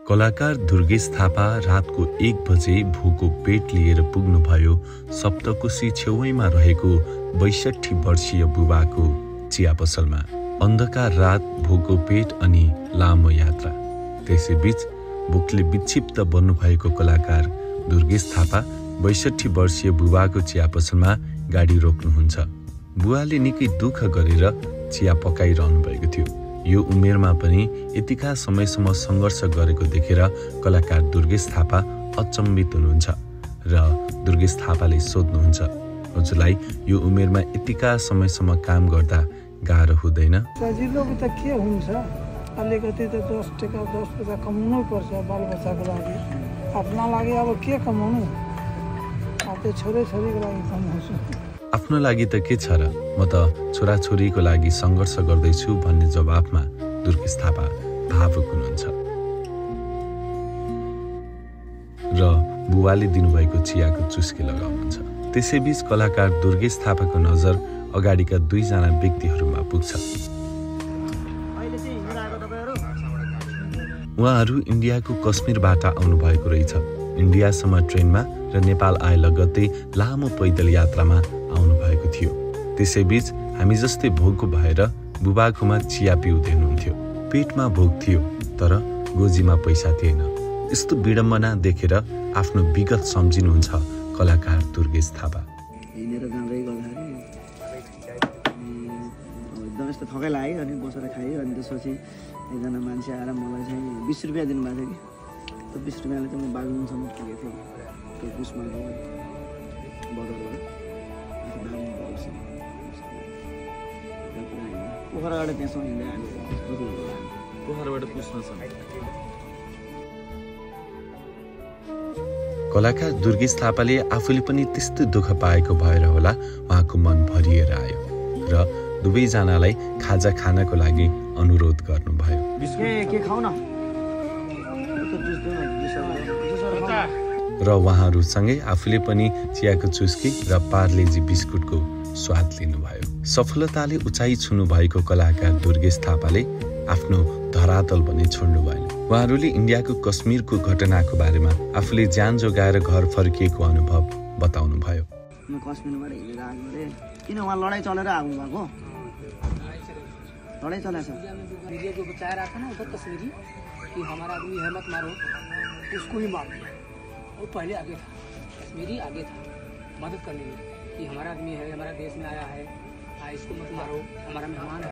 कलाकार दुर्गेश थापा रातको 1 बजे भोको पेट लिएर पुग्नुभयो सप्तकोशी छेउैमा रहेको 62 वर्षीय बुबाको चिया पसलमा। अन्धकार रात, भोको पेट अनि लामो यात्रा। त्यसैबीच भोकले विक्षिप्त बन्नुभएको कलाकार दुर्गेश थापा 62 वर्षीय बुबाको चिया पसलमा गाडी रोक्नुहुन्छ। बुवाले निकै दुःख गरेर चिया पकाइरहनु भएको थियो। यो उमेरमा पनि यतिका समयसम्म सङ्घर्ष गरेको देखेर कलाकार दुर्गेश थापा अचम्बित हुनुहुन्छ र दुर्गेश थापाले सोध्नुहुन्छ, हजुरलाई यो उमेरमा यतिका समयसम्म काम गर्दा गाह्रो हुँदैन? सजिलो त के हुन्छ, अलिकति त 10 टका 10 पैसा कमाउनु पर्छ बालबच्चाको लागि। आफ्ना लागि अब के कमाउनु, अब त्यो छोरीको लागि कमाउँछु। आफ्नो लागि त के छ र, म त छोराछोरीको लागि सङ्घर्ष गर्दैछु भन्ने जवाफमा दुर्गेश थापा भावुक हुनुहुन्छ र बुवाले दिनुभएको चियाको चुस्की लगाउनुहुन्छ। त्यसैबीच कलाकार दुर्गेश थापाको नजर अगाडिका 2 जना व्यक्तिहरूमा पुग्छ। उहाँहरू इन्डियाको कश्मीरबाट आउनुभएको रहेछ। इन्डियासम्म ट्रेनमा र नेपाल आए लगत्तै लामो पैदल यात्रामा आउनुभएको थियो। त्यसैबीच हामी जस्तै भोको भएर बुबाकोमा चिया पिउँदै हुनुहुन्थ्यो। पेटमा भोक थियो तर गोजीमा पैसा थिएन। यस्तो विडम्बना देखेर आफ्नो विगत सम्झिनुहुन्छ कलाकार दुर्गेश थापा। एकदम यस्तो थकाइ लाग्यो अनि बसेर खायो। अनि त्यसपछि एकजना मान्छे आएर मलाई चाहिँ 20 रुपियाँ दिनुभएको थियो कि त्यो 20 रुपियाँले चाहिँ म बागलुङसम्म पुगेको थिएँ। त्यो पुसमा बदरबाट पोखराबाट त्यहाँसम्म हिँड्दै आएको। पोखराबाट पुसमासम्म। कलाकार दुर्गेश थापाले आफूले पनि त्यस्तो दुःख पाएको भएर होला उहाँको मन भरिएर आयो र दुवैजनालाई खाजा खानको लागि अनुरोध गर्नुभयो। के खाऊ न र उहाँहरूसँगै आफूले पनि चियाको चुस्की र पार्लेजी बिस्कुटको स्वाद लिनुभयो। सफलताले उचाइ छुनु भएको कलाकार दुर्गेश थापाले आफ्नो धरातल पनि छोड्नु भएन। उहाँहरूले इन्डियाको कश्मीरको घटनाको बारेमा आफूले ज्यान जोगाएर घर फर्किएको अनुभव बताउनु भयो। म कश्मीरबाट हिँडेर आएको रे, किन वहाँ लडाइँ चलेर आउनु भएको? लड़ाई चला सर मीडिया जो बचा रहा था ना उधर कश्मीरी कि हमारा आदमी है मत मारो, उसको ही मारो। वो पहले आगे था, कश्मीरी आगे था मदद करने में कि हमारा आदमी है, हमारा देश में आया है, इसको मत मारो, हमारा मेहमान है।